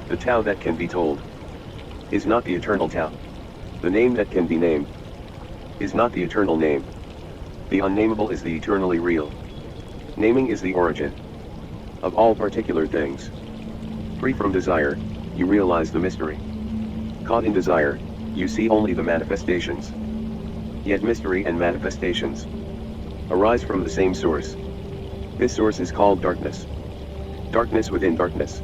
The Tao that can be told is not the eternal Tao. The name that can be named is not the eternal name. The unnameable is the eternally real. Naming is the origin of all particular things. Free from desire, you realize the mystery. Caught in desire, you see only the manifestations. Yet mystery and manifestations arise from the same source. This source is called darkness. Darkness within darkness.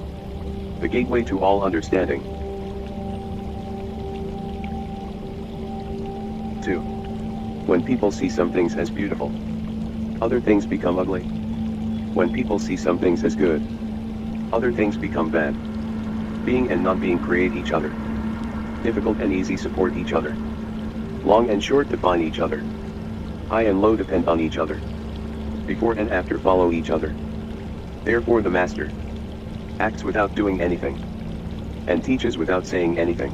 The gateway to all understanding. 2. When people see some things as beautiful, other things become ugly. When people see some things as good, other things become bad. Being and non-being create each other. Difficult and easy support each other. Long and short define each other. High and low depend on each other. Before and after follow each other. Therefore the Master acts without doing anything, and teaches without saying anything.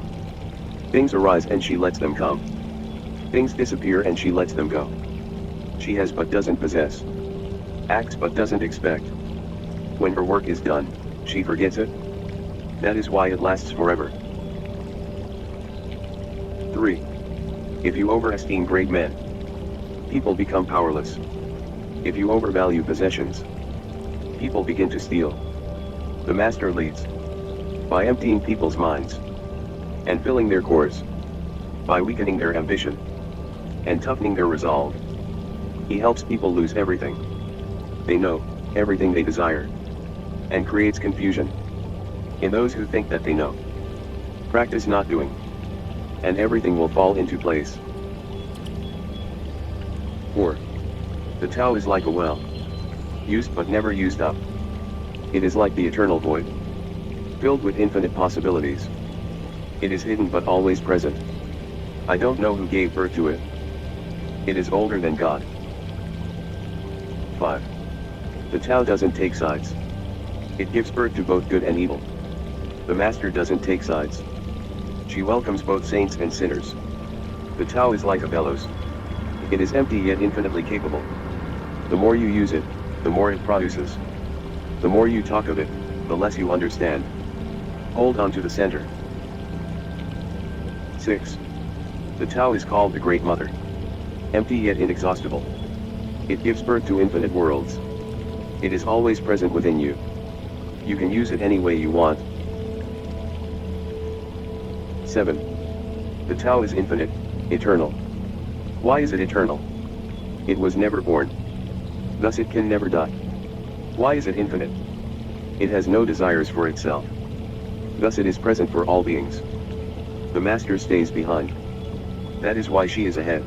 Things arise and she lets them come. Things disappear and she lets them go. She has but doesn't possess. Acts but doesn't expect. When her work is done, she forgets it. That is why it lasts forever. 3. If you overesteem great men, people become powerless. If you overvalue possessions, people begin to steal. The Master leads by emptying people's minds and filling their cores, by weakening their ambition and toughening their resolve. He helps people lose everything they know, everything they desire, and creates confusion in those who think that they know. Practice not doing, and everything will fall into place. 4. The Tao is like a well, used but never used up. It is like the eternal void, filled with infinite possibilities. It is hidden but always present. I don't know who gave birth to it. It is older than God. 5. The Tao doesn't take sides. It gives birth to both good and evil. The Master doesn't take sides. She welcomes both saints and sinners. The Tao is like a bellows. It is empty yet infinitely capable. The more you use it, the more it produces. The more you talk of it, the less you understand. Hold on to the center. 6. The Tao is called the Great Mother. Empty yet inexhaustible. It gives birth to infinite worlds. It is always present within you. You can use it any way you want. 7. The Tao is infinite, eternal. Why is it eternal? It was never born. Thus it can never die. Why is it infinite? It has no desires for itself. Thus it is present for all beings. The Master stays behind. That is why she is ahead.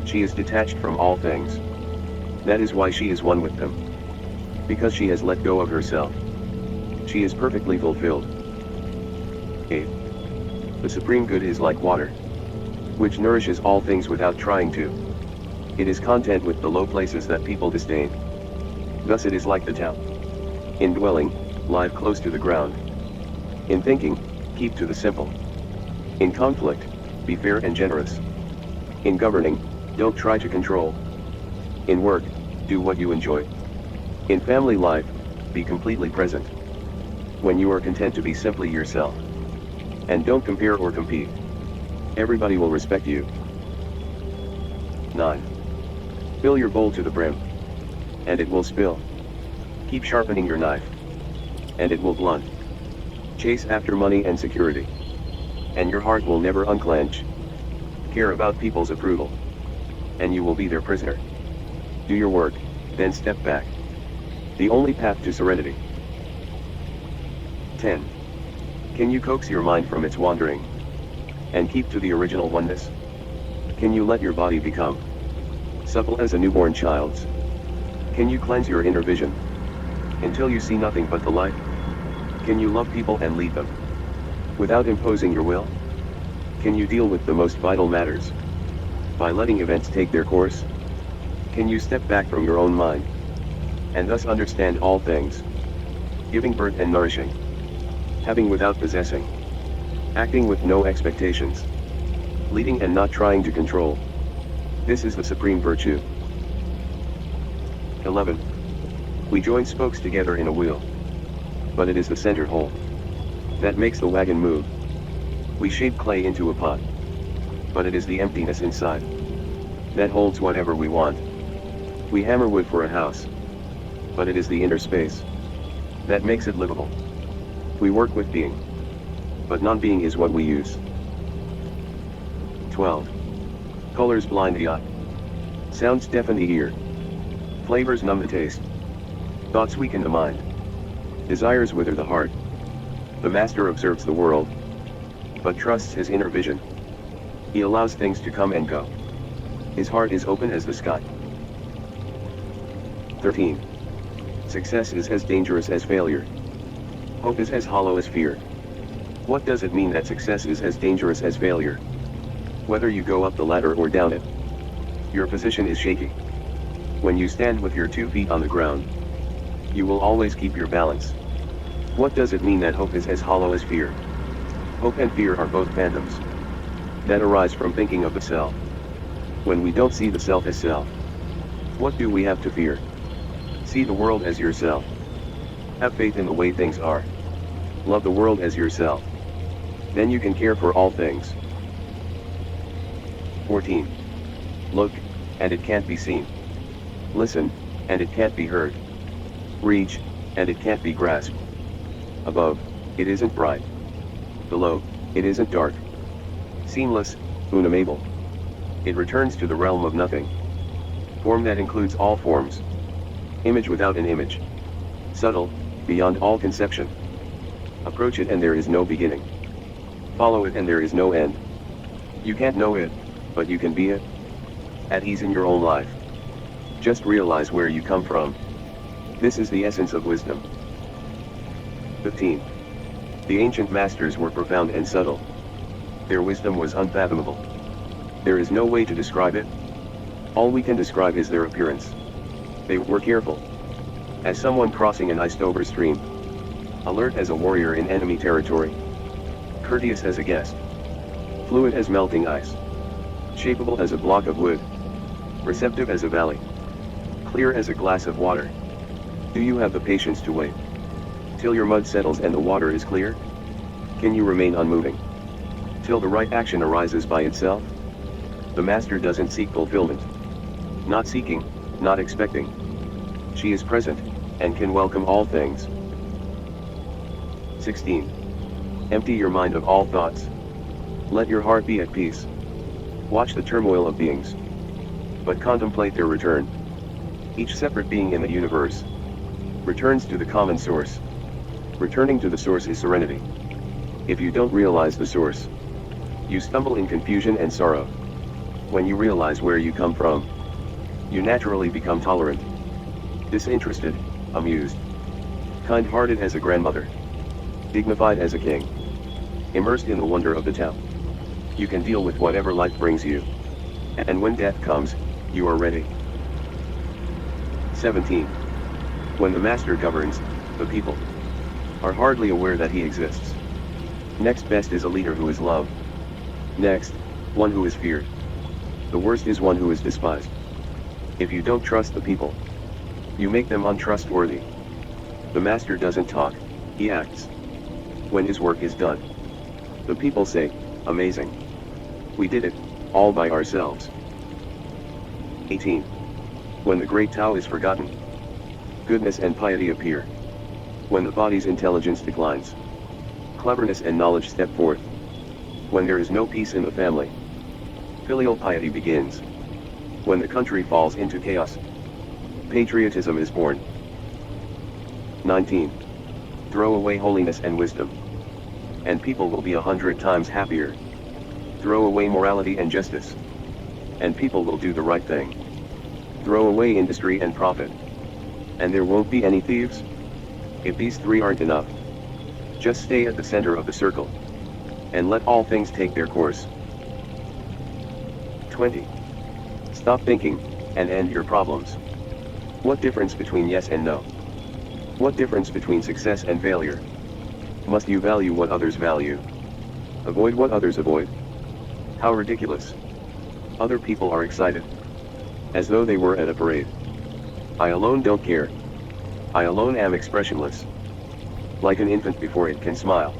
She is detached from all things. That is why she is one with them. Because she has let go of herself. She is perfectly fulfilled. 8. The Supreme Good is like water, which nourishes all things without trying to. It is content with the low places that people disdain. Thus it is like the Tao. In dwelling, live close to the ground. In thinking, keep to the simple. In conflict, be fair and generous. In governing, don't try to control. In work, do what you enjoy. In family life, be completely present. When you are content to be simply yourself. And don't compare or compete. Everybody will respect you. 9. Fill your bowl to the brim, and it will spill. Keep sharpening your knife, and it will blunt. Chase after money and security, and your heart will never unclench. Care about people's approval, and you will be their prisoner. Do your work, then step back. The only path to serenity. 10. Can you coax your mind from its wandering, and keep to the original oneness? Can you let your body become supple as a newborn child's? Can you cleanse your inner vision, until you see nothing but the light? Can you love people and lead them, without imposing your will? Can you deal with the most vital matters, by letting events take their course? Can you step back from your own mind, and thus understand all things, giving birth and nourishing, having without possessing, acting with no expectations, leading and not trying to control? This is the supreme virtue. 11. We join spokes together in a wheel, but it is the center whole. that makes the wagon move. We shape clay into a pot, but it is the emptiness inside that holds whatever we want. We hammer wood for a house, but it is the inner space that makes it livable. We work with being, but non-being is what we use. 12. Colors blind the eye. Sounds deafen the ear. Flavors numb the taste. Thoughts weaken the mind. Desires wither the heart. The master observes the world, but trusts his inner vision. He allows things to come and go. His heart is open as the sky. 13. Success is as dangerous as failure. Hope is as hollow as fear. What does it mean that success is as dangerous as failure? Whether you go up the ladder or down it, your position is shaky. When you stand with your 2 feet on the ground, you will always keep your balance. What does it mean that hope is as hollow as fear? Hope and fear are both phantoms that arise from thinking of the self. When we don't see the self as self, what do we have to fear? See the world as yourself. Have faith in the way things are. Love the world as yourself. Then you can care for all things. 14. Look, and it can't be seen. Listen, and it can't be heard. Reach, and it can't be grasped. Above, it isn't bright. Below, it isn't dark. Seamless, unamable. It returns to the realm of nothing. Form that includes all forms. Image without an image. Subtle, beyond all conception. Approach it and there is no beginning. Follow it and there is no end. You can't know it, but you can be it. At ease in your own life. Just realize where you come from. This is the essence of wisdom. 15. The ancient masters were profound and subtle. Their wisdom was unfathomable. There is no way to describe it. All we can describe is their appearance. They were careful as someone crossing an iced-over stream. Alert as a warrior in enemy territory. Courteous as a guest. Fluid as melting ice. Shapeable as a block of wood. Receptive as a valley. Clear as a glass of water. Do you have the patience to wait till your mud settles and the water is clear? Can you remain unmoving till the right action arises by itself? The master doesn't seek fulfillment. Not seeking, not expecting. She is present, and can welcome all things. 16. Empty your mind of all thoughts. Let your heart be at peace. Watch the turmoil of beings, but contemplate their return. Each separate being in the universe returns to the common source. Returning to the source is serenity. If you don't realize the source, you stumble in confusion and sorrow. When you realize where you come from, you naturally become tolerant, disinterested, amused, kind-hearted as a grandmother, dignified as a king, immersed in the wonder of the Tao. You can deal with whatever life brings you, and when death comes, you are ready. 17. When the master governs, the people are hardly aware that he exists. Next best is a leader who is loved. Next, one who is feared. The worst is one who is despised. If you don't trust the people, you make them untrustworthy. The master doesn't talk, he acts. When his work is done, the people say, amazing. We did it, all by ourselves. 18. When the great Tao is forgotten, goodness and piety appear. When the body's intelligence declines, cleverness and knowledge step forth. When there is no peace in the family, filial piety begins. When the country falls into chaos, patriotism is born. 19. Throw away holiness and wisdom, and people will be 100 times happier. Throw away morality and justice, and people will do the right thing. Throw away industry and profit, and there won't be any thieves. If these three aren't enough, just stay at the center of the circle, and let all things take their course. 20. Stop thinking, and end your problems. What difference between yes and no? What difference between success and failure? Must you value what others value? Avoid what others avoid? How ridiculous. Other people are excited, as though they were at a parade. I alone don't care. I alone am expressionless, like an infant before it can smile.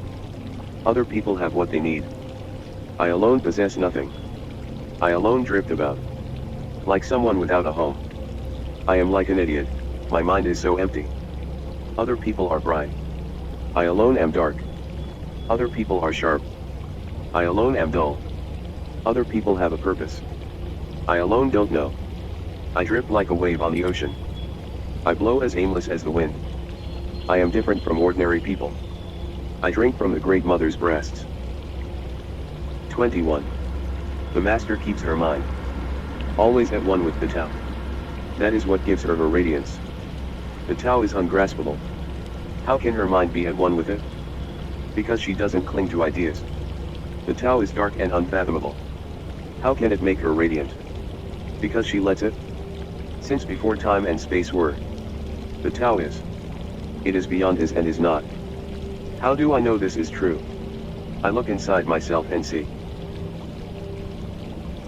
Other people have what they need. I alone possess nothing. I alone drift about. Like someone without a home. I am like an idiot, my mind is so empty. Other people are bright. I alone am dark. Other people are sharp. I alone am dull. Other people have a purpose. I alone don't know. I drift like a wave on the ocean. I blow as aimless as the wind. I am different from ordinary people. I drink from the Great Mother's breasts. 21. The Master keeps her mind always at one with the Tao. That is what gives her her radiance. The Tao is ungraspable. How can her mind be at one with it? Because she doesn't cling to ideas. The Tao is dark and unfathomable. How can it make her radiant? Because she lets it? Since before time and space were, the Tao is. It is beyond is and is not. How do I know this is true? I look inside myself and see.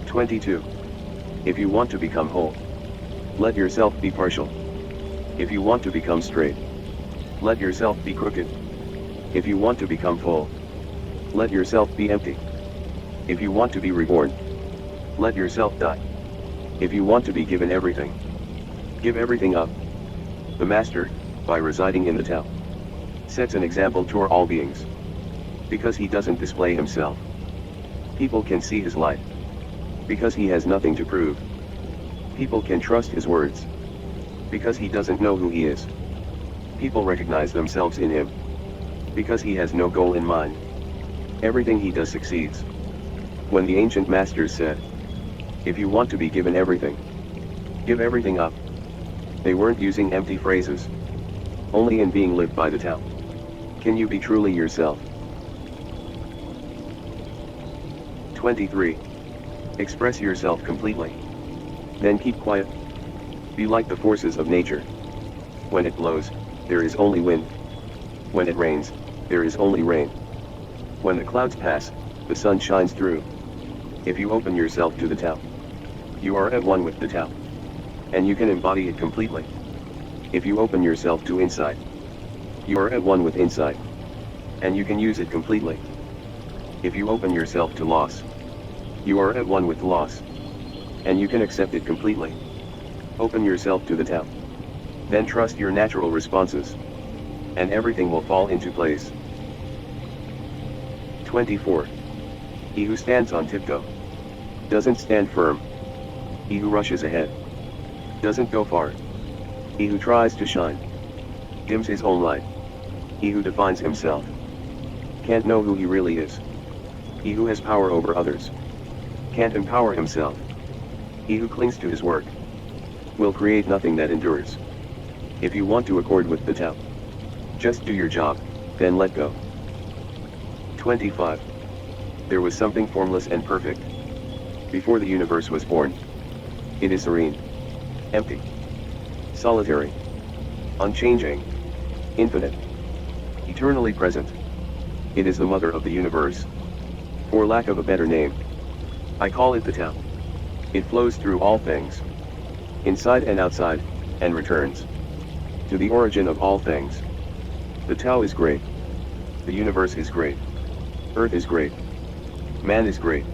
22. If you want to become whole, let yourself be partial. If you want to become straight, let yourself be crooked. If you want to become full, let yourself be empty. If you want to be reborn, let yourself die. If you want to be given everything, give everything up. The Master, by residing in the Tao, sets an example to all beings. Because he doesn't display himself, people can see his light. Because he has nothing to prove, people can trust his words. Because he doesn't know who he is, people recognize themselves in him. Because he has no goal in mind, everything he does succeeds. When the ancient masters said, if you want to be given everything, give everything up, they weren't using empty phrases. Only in being lived by the Tao can you be truly yourself. 23. Express yourself completely. Then keep quiet. Be like the forces of nature. When it blows, there is only wind. When it rains, there is only rain. When the clouds pass, the sun shines through. If you open yourself to the Tao, you are at one with the Tao, and you can embody it completely. If you open yourself to insight, you are at one with insight, and you can use it completely. If you open yourself to loss, you are at one with loss, and you can accept it completely. Open yourself to the Tao. Then trust your natural responses, and everything will fall into place. 24. He who stands on tiptoe doesn't stand firm. He who rushes ahead doesn't go far. He who tries to shine dims his own light. He who defines himself can't know who he really is. He who has power over others can't empower himself. He who clings to his work will create nothing that endures. If you want to accord with the Tao, just do your job, then let go. 25. There was something formless and perfect before the universe was born. It is serene, empty, solitary, unchanging, infinite, eternally present. It is the mother of the universe. For lack of a better name, I call it the Tao. It flows through all things, inside and outside, and returns to the origin of all things. The Tao is great. The universe is great. Earth is great. Man is great.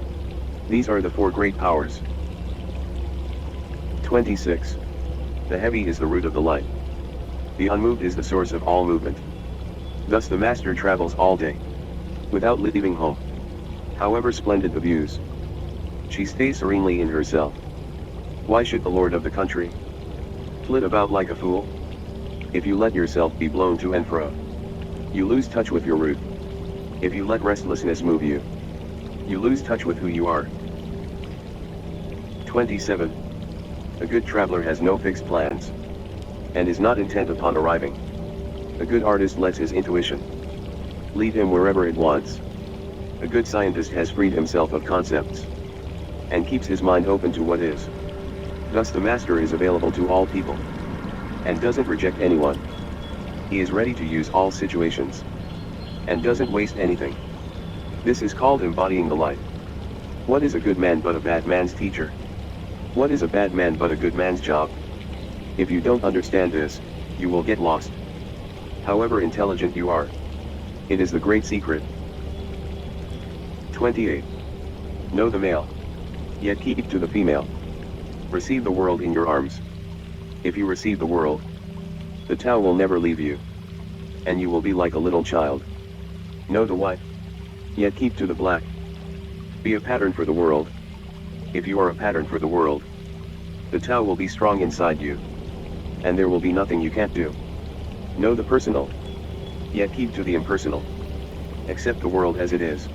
These are the four great powers. 26. The heavy is the root of the light. The unmoved is the source of all movement. Thus the Master travels all day, without leaving home. However splendid the views, she stays serenely in herself. Why should the lord of the country flit about like a fool? If you let yourself be blown to and fro, you lose touch with your root. If you let restlessness move you, you lose touch with who you are. 27. A good traveler has no fixed plans, and is not intent upon arriving. A good artist lets his intuition lead him wherever it wants. A good scientist has freed himself of concepts, and keeps his mind open to what is. Thus the Master is available to all people, and doesn't reject anyone. He is ready to use all situations, and doesn't waste anything. This is called embodying the light. What is a good man but a bad man's teacher? What is a bad man but a good man's job? If you don't understand this, you will get lost. However intelligent you are, it is the great secret. 28. Know the male, yet keep to the female. Receive the world in your arms. If you receive the world, the Tao will never leave you, and you will be like a little child. Know the white, yet keep to the black. Be a pattern for the world. If you are a pattern for the world, the Tao will be strong inside you, and there will be nothing you can't do. Know the personal, yet keep to the impersonal. Accept the world as it is.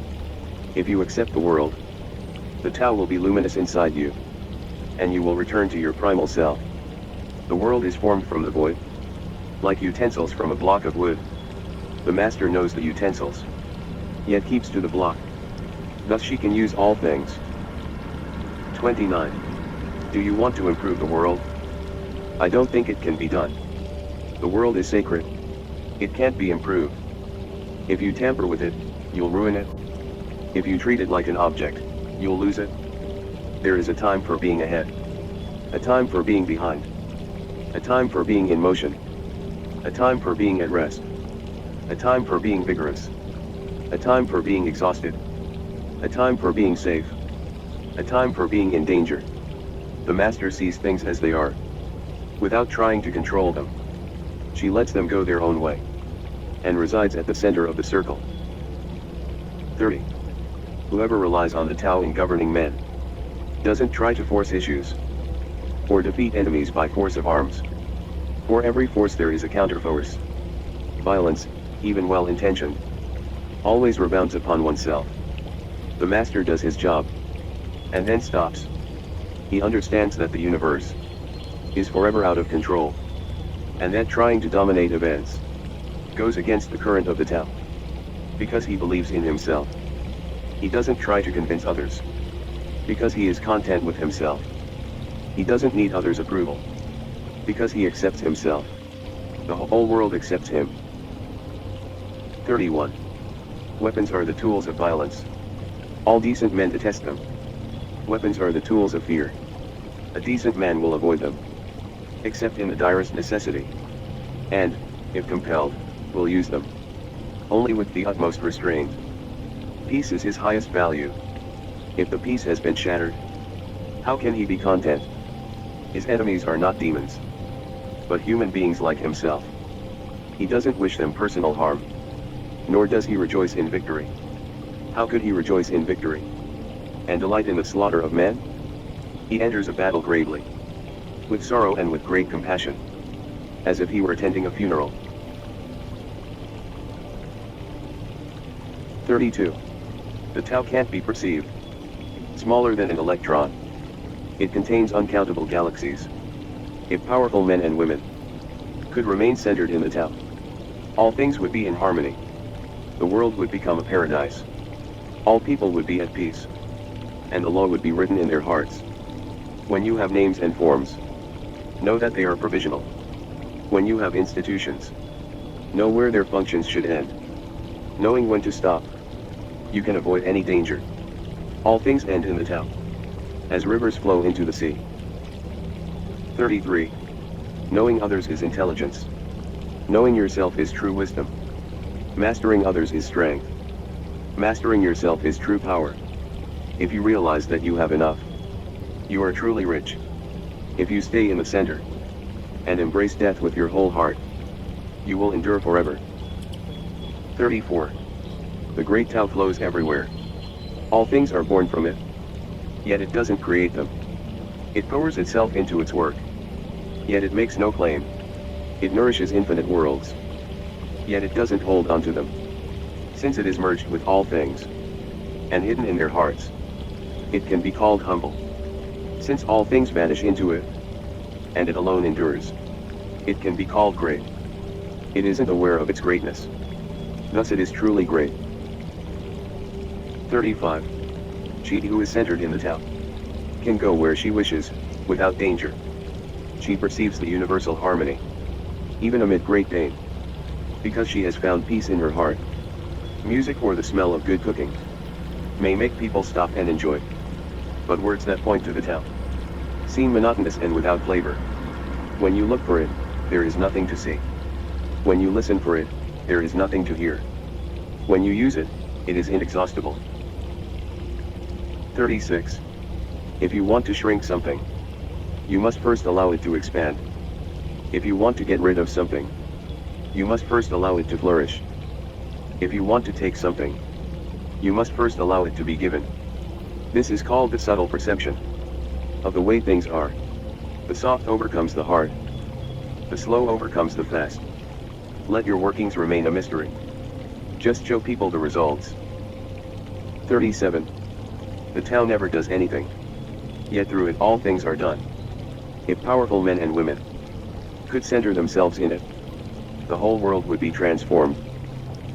If you accept the world, the Tao will be luminous inside you, and you will return to your primal self. The world is formed from the void, like utensils from a block of wood. The master knows the utensils, yet keeps to the block. Thus she can use all things. 29. Do you want to improve the world? I don't think it can be done. The world is sacred. It can't be improved. If you tamper with it, you'll ruin it. If you treat it like an object, you'll lose it. There is a time for being ahead, a time for being behind, a time for being in motion, a time for being at rest, a time for being vigorous, a time for being exhausted, a time for being safe, a time for being in danger. The master sees things as they are, without trying to control them. She lets them go their own way, and resides at the center of the circle. 30. Whoever relies on the Tao in governing men, doesn't try to force issues, or defeat enemies by force of arms. For every force there is a counterforce. Violence, even well-intentioned, always rebounds upon oneself. The master does his job, and then stops. He understands that the universe is forever out of control, and that trying to dominate events goes against the current of the Tao. Because he believes in himself, he doesn't try to convince others. Because he is content with himself, he doesn't need others' approval. Because he accepts himself, the whole world accepts him. 31. Weapons are the tools of violence. All decent men detest them. Weapons are the tools of fear. A decent man will avoid them, except in the direst necessity, and, if compelled, will use them, only with the utmost restraint. Peace is his highest value. If the peace has been shattered, how can he be content? His enemies are not demons, but human beings like himself. He doesn't wish them personal harm, nor does he rejoice in victory. How could he rejoice in victory, and delight in the slaughter of men? He enters a battle gravely, with sorrow and with great compassion, as if he were attending a funeral. 32. The Tao can't be perceived. Smaller than an electron, it contains uncountable galaxies. If powerful men and women could remain centered in the Tao, all things would be in harmony. The world would become a paradise. All people would be at peace, and the law would be written in their hearts. When you have names and forms, know that they are provisional. When you have institutions, know where their functions should end. Knowing when to stop, you can avoid any danger. All things end in the Tao, as rivers flow into the sea. 33. Knowing others is intelligence. Knowing yourself is true wisdom. Mastering others is strength. Mastering yourself is true power. If you realize that you have enough, you are truly rich. If you stay in the center, and embrace death with your whole heart, you will endure forever. 34. The great Tao flows everywhere. All things are born from it, yet it doesn't create them. It pours itself into its work, yet it makes no claim. It nourishes infinite worlds, yet it doesn't hold on to them. Since it is merged with all things, and hidden in their hearts, it can be called humble. Since all things vanish into it, and it alone endures, it can be called great. It isn't aware of its greatness, thus it is truly great. 35. She who is centered in the Tao can go where she wishes, without danger. She perceives the universal harmony, even amid great pain, because she has found peace in her heart. Music or the smell of good cooking may make people stop and enjoy, but words that point to the Tao seem monotonous and without flavor. When you look for it, there is nothing to see. When you listen for it, there is nothing to hear. When you use it, it is inexhaustible. 36. If you want to shrink something, you must first allow it to expand. If you want to get rid of something, you must first allow it to flourish. If you want to take something, you must first allow it to be given. This is called the subtle perception of the way things are. The soft overcomes the hard. The slow overcomes the fast. Let your workings remain a mystery. Just show people the results. 37. The Tao never does anything. Yet through it all things are done. If powerful men and women could center themselves in it, the whole world would be transformed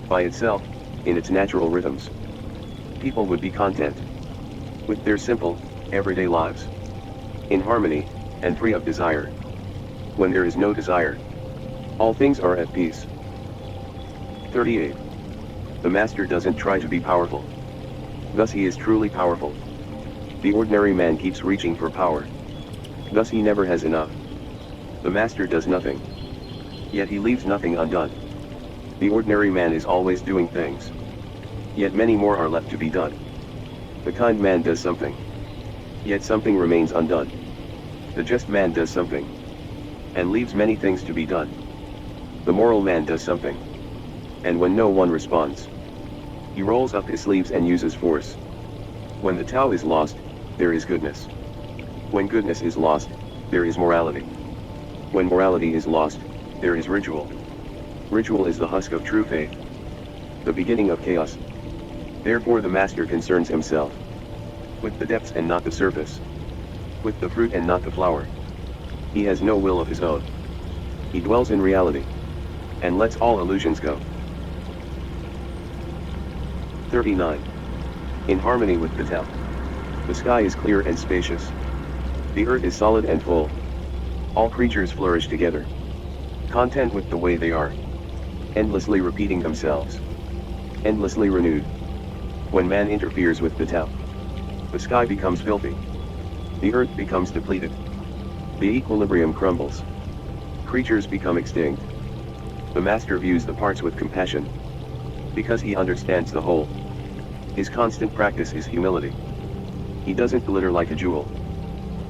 by itself, in its natural rhythms. People would be content with their simple, everyday lives, in harmony, and free of desire. When there is no desire, all things are at peace. 38. The master doesn't try to be powerful. Thus he is truly powerful. The ordinary man keeps reaching for power. Thus he never has enough. The master does nothing. Yet he leaves nothing undone. The ordinary man is always doing things. Yet many more are left to be done. The kind man does something. Yet something remains undone. The just man does something, and leaves many things to be done. The moral man does something, and when no one responds, he rolls up his sleeves and uses force. When the Tao is lost, there is goodness. When goodness is lost, there is morality. When morality is lost, there is ritual. Ritual is the husk of true faith, the beginning of chaos. Therefore the master concerns himself with the depths and not the surface, with the fruit and not the flower. He has no will of his own. He dwells in reality, and lets all illusions go. 39. In harmony with the Tao, the sky is clear and spacious. The earth is solid and full. All creatures flourish together, content with the way they are, endlessly repeating themselves, endlessly renewed. When man interferes with the Tao, the sky becomes filthy. The earth becomes depleted. The equilibrium crumbles. Creatures become extinct. The master views the parts with compassion, because he understands the whole. His constant practice is humility. He doesn't glitter like a jewel,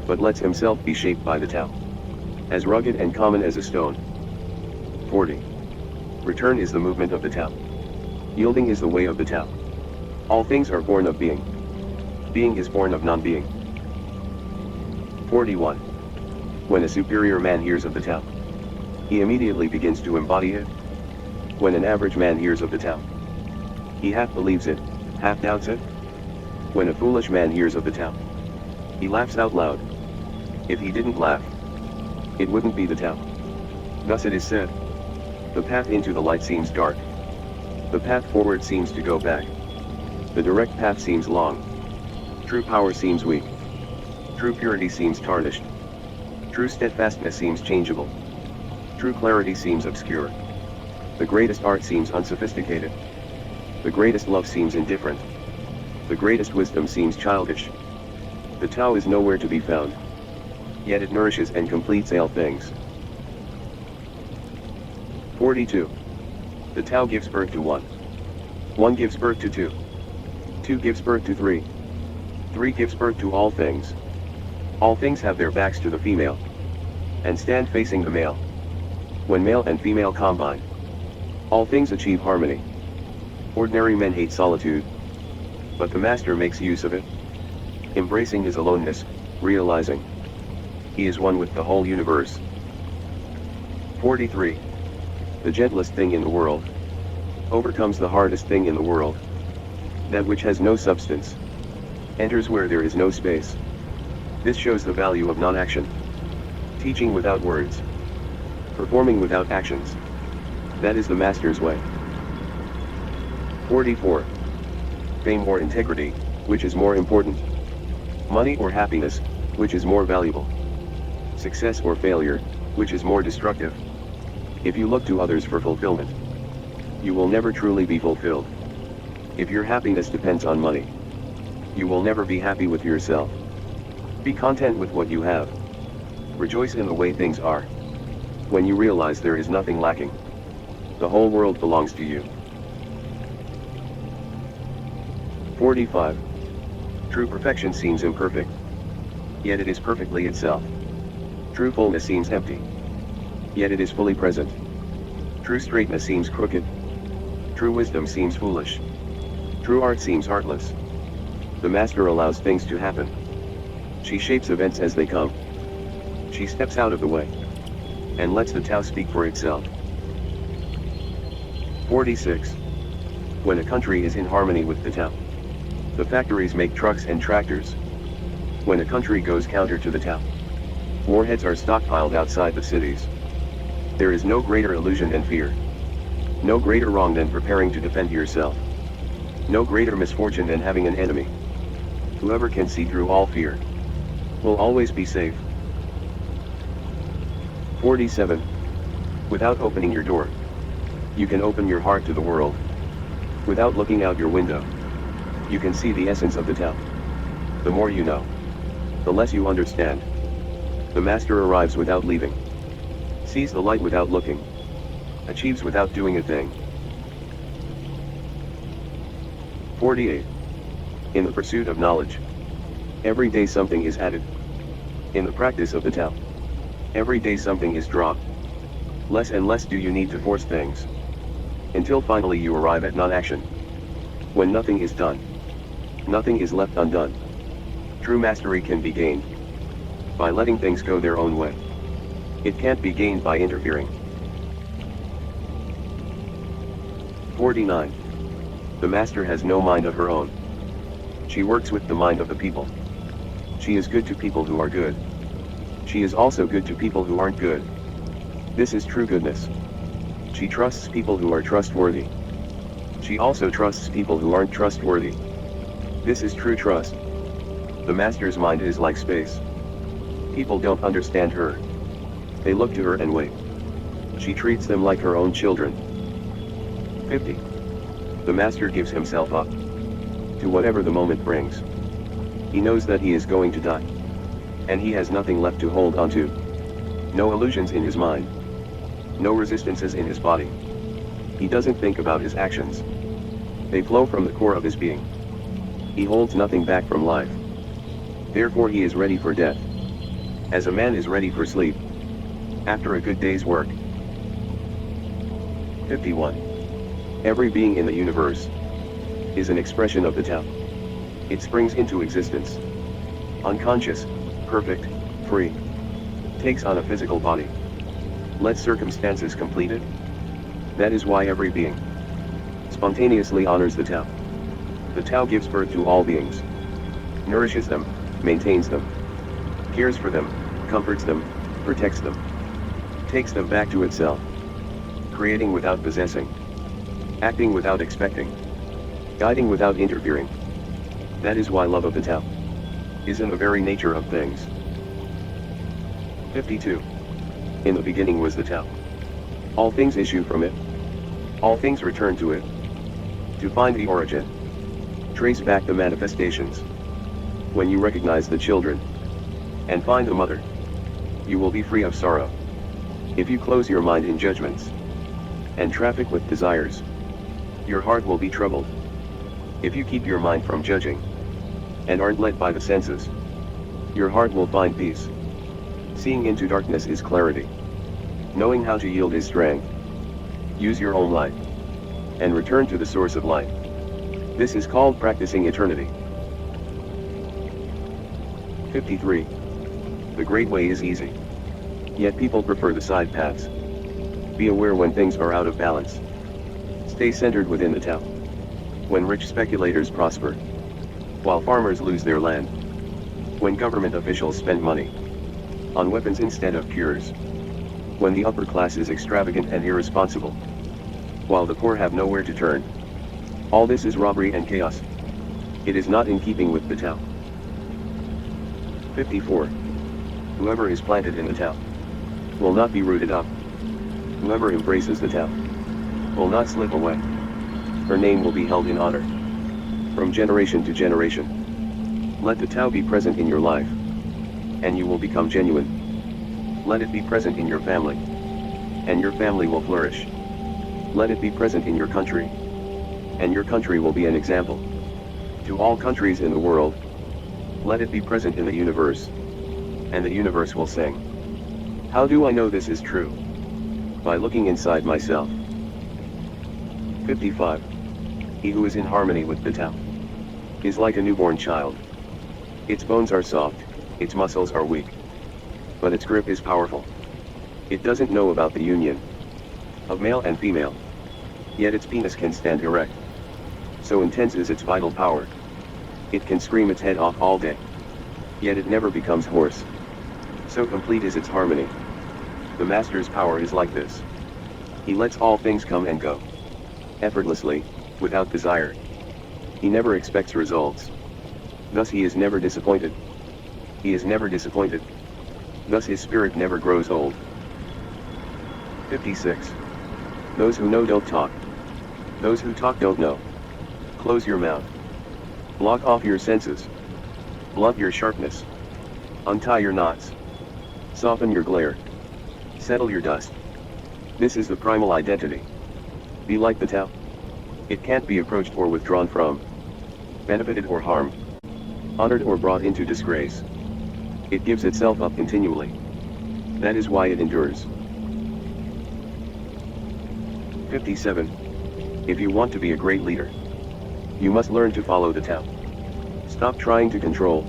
but lets himself be shaped by the Tao, as rugged and common as a stone. 40. Return is the movement of the Tao. Yielding is the way of the Tao. All things are born of being. Being is born of non-being. 41. When a superior man hears of the Tao, he immediately begins to embody it. When an average man hears of the Tao, he half believes it, half doubts it. When a foolish man hears of the Tao, he laughs out loud. If he didn't laugh, it wouldn't be the Tao. Thus it is said, the path into the light seems dark. The path forward seems to go back. The direct path seems long. True power seems weak. True purity seems tarnished. True steadfastness seems changeable. True clarity seems obscure. The greatest art seems unsophisticated. The greatest love seems indifferent. The greatest wisdom seems childish. The Tao is nowhere to be found, yet it nourishes and completes all things. 42. The Tao gives birth to one. One gives birth to two. Two gives birth to three. Three gives birth to all things. All things have their backs to the female, and stand facing the male. When male and female combine, all things achieve harmony. Ordinary men hate solitude, but the master makes use of it, embracing his aloneness, realizing he is one with the whole universe. 43. The gentlest thing in the world overcomes the hardest thing in the world. That which has no substance enters where there is no space. This shows the value of non-action. Teaching without words, performing without actions. That is the master's way. 44. Fame or integrity, which is more important? Money or happiness, which is more valuable? Success or failure, which is more destructive? If you look to others for fulfillment, you will never truly be fulfilled. If your happiness depends on money, you will never be happy with yourself. Be content with what you have. Rejoice in the way things are. When you realize there is nothing lacking, the whole world belongs to you. 45. True perfection seems imperfect, yet it is perfectly itself. True fullness seems empty, yet it is fully present. True straightness seems crooked, true wisdom seems foolish. True art seems heartless. The master allows things to happen. She shapes events as they come. She steps out of the way, and lets the Tao speak for itself. 46. When a country is in harmony with the Tao, the factories make trucks and tractors. When a country goes counter to the Tao, warheads are stockpiled outside the cities. There is no greater illusion than fear. No greater wrong than preparing to defend yourself. No greater misfortune than having an enemy. Whoever can see through all fear will always be safe. 47. Without opening your door, you can open your heart to the world. Without looking out your window, you can see the essence of the Tao. The more you know, the less you understand. The master arrives without leaving, sees the light without looking, achieves without doing a thing. 48. In the pursuit of knowledge, every day something is added. In the practice of the Tao, every day something is dropped. Less and less do you need to force things, until finally you arrive at non-action. When nothing is done, nothing is left undone. True mastery can be gained by letting things go their own way. It can't be gained by interfering. 49. The master has no mind of her own. She works with the mind of the people. She is good to people who are good. She is also good to people who aren't good. This is true goodness. She trusts people who are trustworthy. She also trusts people who aren't trustworthy. This is true trust. The master's mind is like space. People don't understand her. They look to her and wait. She treats them like her own children. 50. The master gives himself up to whatever the moment brings. He knows that he is going to die, and he has nothing left to hold on to. No illusions in his mind. No resistances in his body. He doesn't think about his actions. They flow from the core of his being. He holds nothing back from life. Therefore he is ready for death, as a man is ready for sleep after a good day's work. 51. Every being in the universe is an expression of the Tao. It springs into existence, unconscious, perfect, free, takes on a physical body. Let circumstances complete it. That is why every being spontaneously honors the Tao. The Tao gives birth to all beings, nourishes them, maintains them, cares for them, comforts them, protects them, takes them back to itself, creating without possessing, acting without expecting, guiding without interfering. That is why love of the Tao is in the very nature of things. 52. In the beginning was the Tao. All things issue from it. All things return to it. To find the origin, trace back the manifestations. When you recognize the children and find the mother, you will be free of sorrow. If you close your mind in judgments and traffic with desires, your heart will be troubled. If you keep your mind from judging and aren't led by the senses, your heart will find peace. Seeing into darkness is clarity. Knowing how to yield is strength. Use your own light and return to the source of light. This is called practicing eternity. 53. The great way is easy, yet people prefer the side paths. Be aware when things are out of balance. Stay centered within the Tao. When rich speculators prosper, while farmers lose their land. When government officials spend money on weapons instead of cures. When the upper class is extravagant and irresponsible, while the poor have nowhere to turn. All this is robbery and chaos. It is not in keeping with the Tao. 54. Whoever is planted in the Tao will not be rooted up. Whoever embraces the Tao will not slip away. Her name will be held in honor from generation to generation. Let the Tao be present in your life, and you will become genuine. Let it be present in your family, and your family will flourish. Let it be present in your country, and your country will be an example to all countries in the world. Let it be present in the universe, and the universe will sing. How do I know this is true? By looking inside myself. 55. He who is in harmony with the Tao is like a newborn child. Its bones are soft, its muscles are weak, but its grip is powerful. It doesn't know about the union of male and female, yet its penis can stand erect. So intense is its vital power. It can scream its head off all day, yet it never becomes hoarse. So complete is its harmony. The master's power is like this. He lets all things come and go, effortlessly, without desire. He never expects results. Thus he is never disappointed. He is never disappointed. Thus his spirit never grows old. 56. Those who know don't talk. Those who talk don't know. Close your mouth. Block off your senses. Blunt your sharpness. Untie your knots. Soften your glare. Settle your dust. This is the primal identity. Be like the Tao. It can't be approached or withdrawn from, benefited or harmed, honored or brought into disgrace. It gives itself up continually. That is why it endures. 57. If you want to be a great leader, you must learn to follow the Tao. Stop trying to control.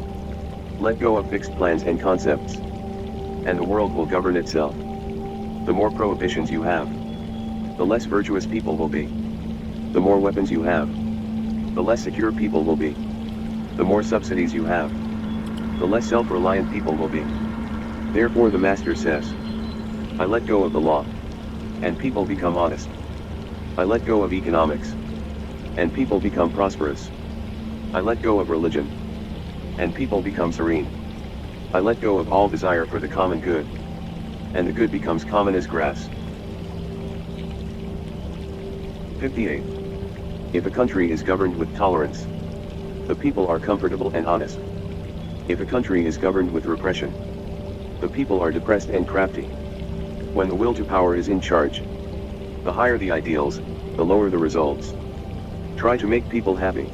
Let go of fixed plans and concepts, and the world will govern itself. The more prohibitions you have, the less virtuous people will be. The more weapons you have, the less secure people will be. The more subsidies you have, the less self-reliant people will be. Therefore the Master says, I let go of the law, and people become honest. I let go of economics, and people become prosperous. I let go of religion, and people become serene. I let go of all desire for the common good, and the good becomes common as grass. 58. If a country is governed with tolerance, the people are comfortable and honest. If a country is governed with repression, the people are depressed and crafty. When the will to power is in charge, the higher the ideals, the lower the results. Try to make people happy,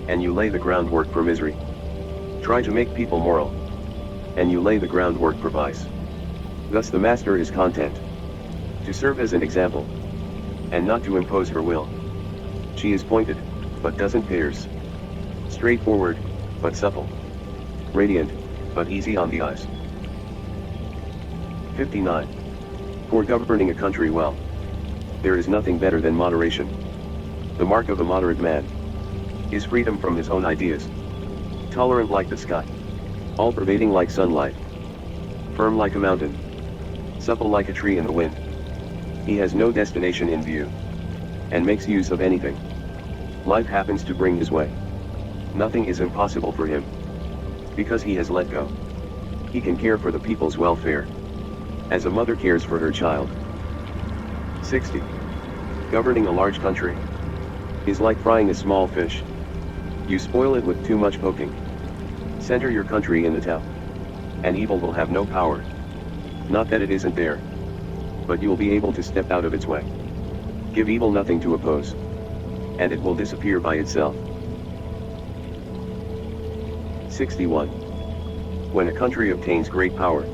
and you lay the groundwork for misery. Try to make people moral, and you lay the groundwork for vice. Thus the Master is content to serve as an example, and not to impose her will. She is pointed, but doesn't pierce. Straightforward, but supple. Radiant, but easy on the eyes. 59. For governing a country well, there is nothing better than moderation. The mark of a moderate man is freedom from his own ideas. Tolerant like the sky, all-pervading like sunlight, firm like a mountain, supple like a tree in the wind. He has no destination in view, and makes use of anything life happens to bring his way. Nothing is impossible for him, because he has let go. He can care for the people's welfare, as a mother cares for her child. 60. Governing a large country is like frying a small fish. You spoil it with too much poking. Center your country in the Tao, and evil will have no power. Not that it isn't there, but you will be able to step out of its way. Give evil nothing to oppose, and it will disappear by itself. 61. When a country obtains great power,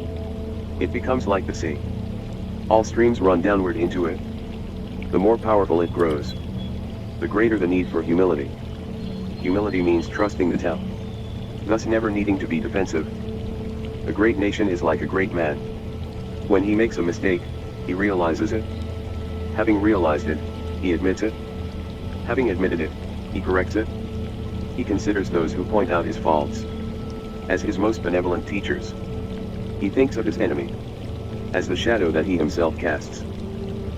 it becomes like the sea. All streams run downward into it. The more powerful it grows, the greater the need for humility. Humility means trusting the Tao, thus never needing to be defensive. A great nation is like a great man. When he makes a mistake, he realizes it. Having realized it, he admits it. Having admitted it, he corrects it. He considers those who point out his faults as his most benevolent teachers. He thinks of his enemy as the shadow that he himself casts.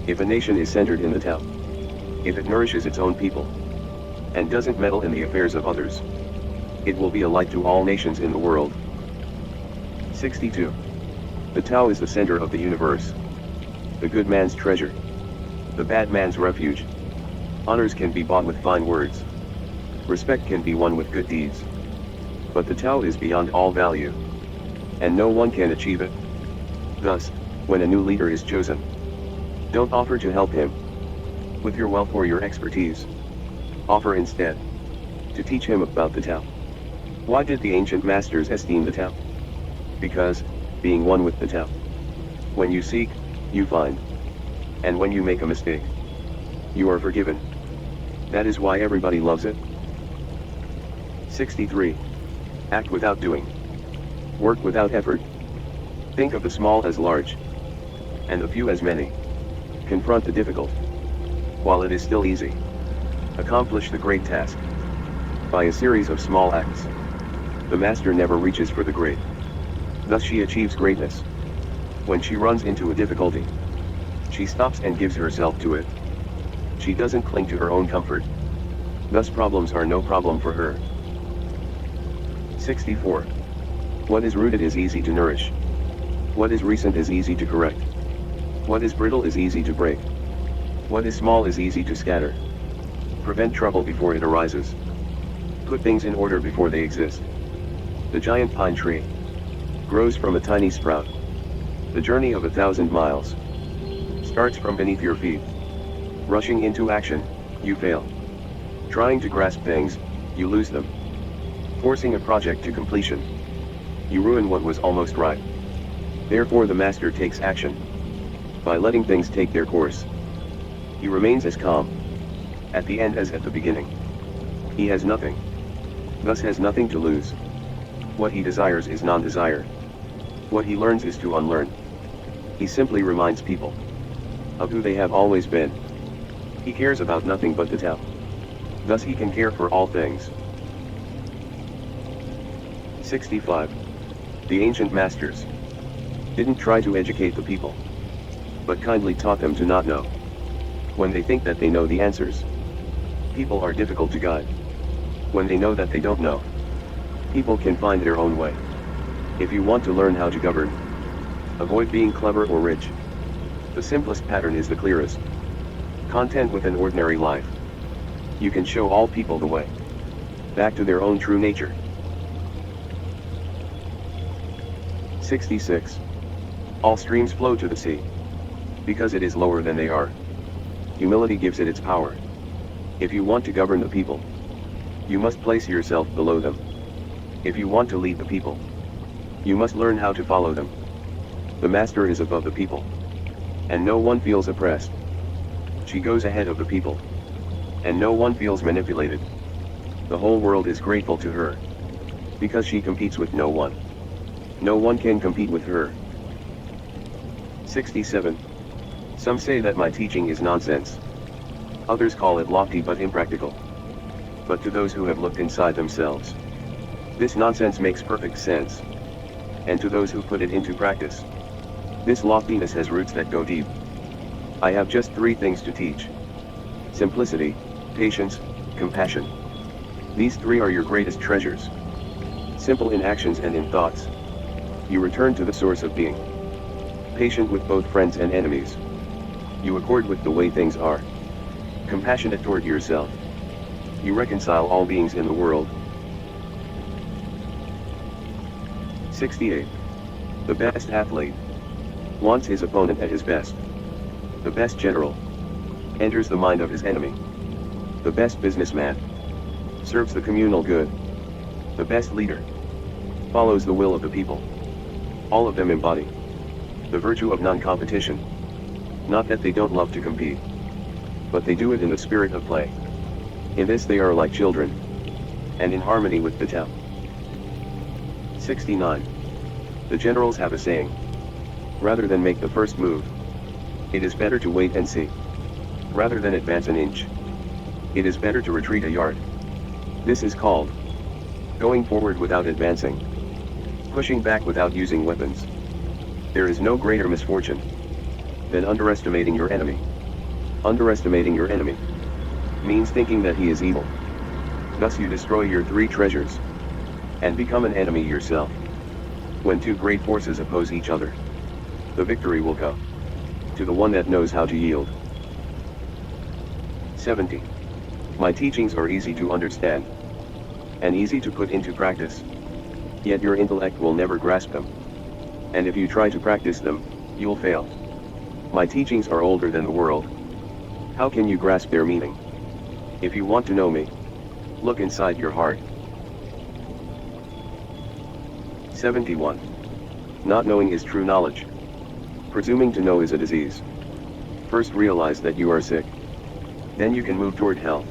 If a nation is centered in the Tao, if it nourishes its own people, and doesn't meddle in the affairs of others, it will be a light to all nations in the world. 62. The Tao is the center of the universe, the good man's treasure, the bad man's refuge. Honors can be bought with fine words. Respect can be won with good deeds. But the Tao is beyond all value, and no one can achieve it. Thus, when a new leader is chosen, don't offer to help him with your wealth or your expertise. Offer instead to teach him about the Tao. Why did the ancient masters esteem the Tao? Because, being one with the Tao. When you seek, you find. And when you make a mistake, you are forgiven. That is why everybody loves it. 63. Act without doing. Work without effort. Think of the small as large, and the few as many. Confront the difficult, while it is still easy. Accomplish the great task by a series of small acts. The master never reaches for the great. Thus she achieves greatness. When she runs into a difficulty, she stops and gives herself to it. She doesn't cling to her own comfort. Thus problems are no problem for her. 64. What is rooted is easy to nourish. What is recent is easy to correct. What is brittle is easy to break. What is small is easy to scatter. Prevent trouble before it arises. Put things in order before they exist. The giant pine tree grows from a tiny sprout. The journey of 1,000 miles starts from beneath your feet. Rushing into action, you fail. Trying to grasp things, you lose them. Forcing a project to completion, you ruin what was almost right. Therefore the master takes action. By letting things take their course, he remains as calm at the end as at the beginning. He has nothing, thus has nothing to lose. What he desires is non-desire. What he learns is to unlearn. He simply reminds people of who they have always been. He cares about nothing but the Tao. Thus he can care for all things. 65. The ancient masters didn't try to educate the people, but kindly taught them to not know. When they think that they know the answers, people are difficult to guide. When they know that they don't know, people can find their own way. If you want to learn how to govern, avoid being clever or rich. The simplest pattern is the clearest. Content with an ordinary life. You can show all people the way back to their own true nature. 66. All streams flow to the sea, because it is lower than they are. Humility gives it its power. If you want to govern the people, you must place yourself below them. If you want to lead the people, you must learn how to follow them. The master is above the people, and no one feels oppressed. She goes ahead of the people, and no one feels manipulated. The whole world is grateful to her, because she competes with no one. No one can compete with her. 67. Some say that my teaching is nonsense. Others call it lofty but impractical. But to those who have looked inside themselves, this nonsense makes perfect sense. And to those who put it into practice, this loftiness has roots that go deep. I have just 3 things to teach: simplicity, patience, compassion. These 3 are your greatest treasures. Simple in actions and in thoughts, you return to the source of being. Patient with both friends and enemies, you accord with the way things are. Compassionate toward yourself, you reconcile all beings in the world. 68. The best athlete wants his opponent at his best. The best general enters the mind of his enemy. The best businessman serves the communal good. The best leader follows the will of the people. All of them embody the virtue of non-competition. Not that they don't love to compete, but they do it in the spirit of play. In this they are like children, and in harmony with the Tao. 69. The generals have a saying: rather than make the first move, it is better to wait and see. Rather than advance an inch, it is better to retreat a yard. This is called going forward without advancing, pushing back without using weapons. There is no greater misfortune than underestimating your enemy. Underestimating your enemy means thinking that he is evil. Thus you destroy your 3 treasures, and become an enemy yourself. When 2 great forces oppose each other, the victory will go to the one that knows how to yield. 70. My teachings are easy to understand, and easy to put into practice. Yet your intellect will never grasp them. And if you try to practice them, you'll fail. My teachings are older than the world. How can you grasp their meaning? If you want to know me, look inside your heart. 71. Not knowing is true knowledge. Presuming to know is a disease. First realize that you are sick. Then you can move toward health.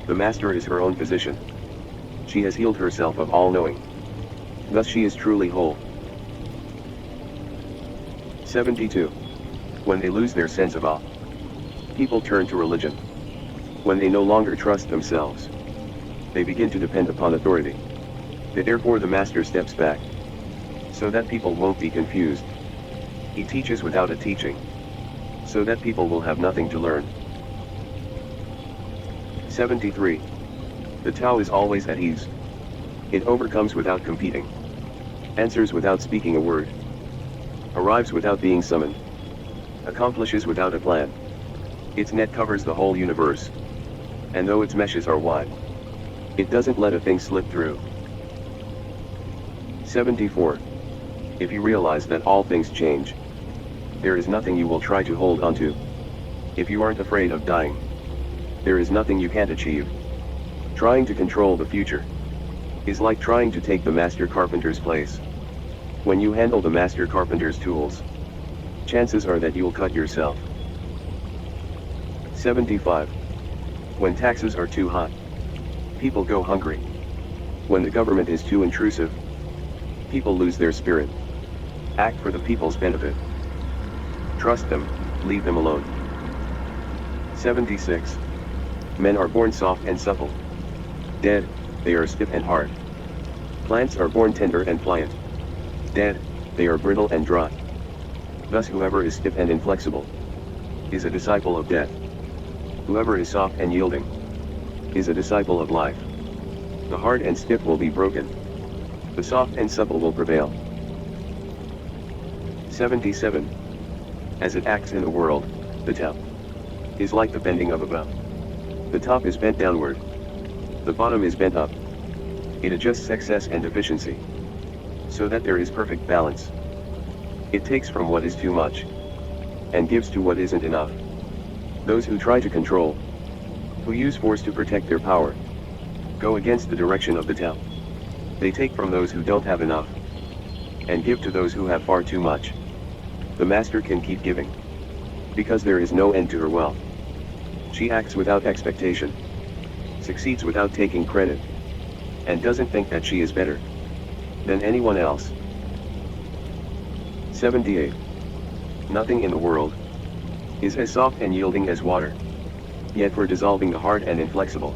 The master is her own physician. She has healed herself of all knowing. Thus she is truly whole. 72. When they lose their sense of awe, people turn to religion. When they no longer trust themselves, they begin to depend upon authority. Therefore the master steps back, so that people won't be confused. He teaches without a teaching, so that people will have nothing to learn. 73. The Tao is always at ease. It overcomes without competing, answers without speaking a word, arrives without being summoned, accomplishes without a plan. Its net covers the whole universe, and though its meshes are wide, it doesn't let a thing slip through. 74. If you realize that all things change, there is nothing you will try to hold onto. If you aren't afraid of dying, there is nothing you can't achieve. Trying to control the future is like trying to take the master carpenter's place. When you handle the master carpenter's tools, chances are that you'll cut yourself. 75. When taxes are too high, people go hungry. When the government is too intrusive, people lose their spirit. Act for the people's benefit. Trust them, leave them alone. 76. Men are born soft and supple. Dead, they are stiff and hard. Plants are born tender and pliant. Dead, they are brittle and dry. Thus whoever is stiff and inflexible is a disciple of death. Whoever is soft and yielding is a disciple of life. The hard and stiff will be broken. The soft and supple will prevail. 77. As it acts in the world, the Tao is like the bending of a bow. The top is bent downward. The bottom is bent up. It adjusts excess and deficiency, so that there is perfect balance. It takes from what is too much, and gives to what isn't enough. Those who try to control, who use force to protect their power, go against the direction of the Tao. They take from those who don't have enough, and give to those who have far too much. The master can keep giving, because there is no end to her wealth. She acts without expectation, succeeds without taking credit, and doesn't think that she is better than anyone else. 78. Nothing in the world is as soft and yielding as water, yet for dissolving the hard and inflexible,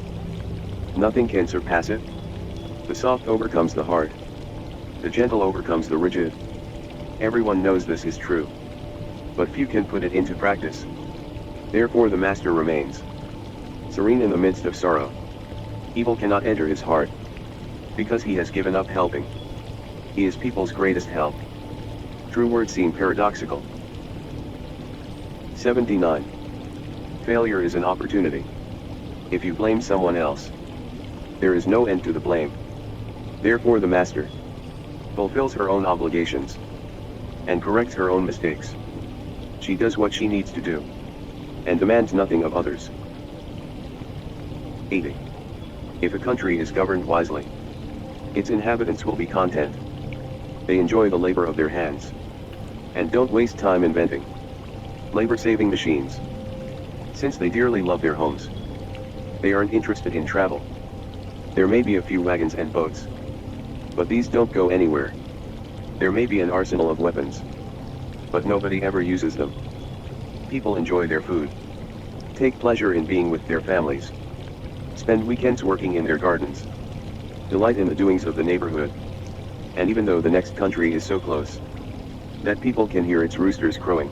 nothing can surpass it. The soft overcomes the hard. The gentle overcomes the rigid. Everyone knows this is true, but few can put it into practice. Therefore the master remains serene in the midst of sorrow. Evil cannot enter his heart, because he has given up helping. He is people's greatest help. True words seem paradoxical. 79. Failure is an opportunity. If you blame someone else, there is no end to the blame. Therefore the master fulfills her own obligations and corrects her own mistakes. She does what she needs to do and demands nothing of others. 80. If a country is governed wisely, its inhabitants will be content. They enjoy the labor of their hands and don't waste time inventing labor-saving machines. Since they dearly love their homes, they aren't interested in travel. There may be a few wagons and boats, but these don't go anywhere. There may be an arsenal of weapons, but nobody ever uses them. People enjoy their food, take pleasure in being with their families, spend weekends working in their gardens, delight in the doings of the neighborhood. And even though the next country is so close that people can hear its roosters crowing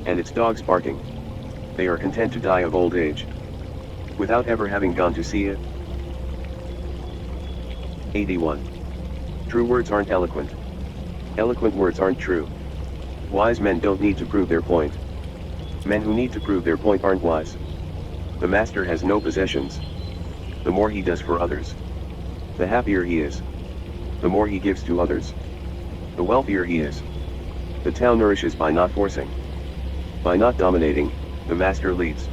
and its dogs barking, they are content to die of old age without ever having gone to see it. 81. True words aren't eloquent. Eloquent words aren't true. Wise men don't need to prove their point. Men who need to prove their point aren't wise. The master has no possessions. The more he does for others, the happier he is. The more he gives to others, the wealthier he is. The Tao nourishes by not forcing. By not dominating, the master leads.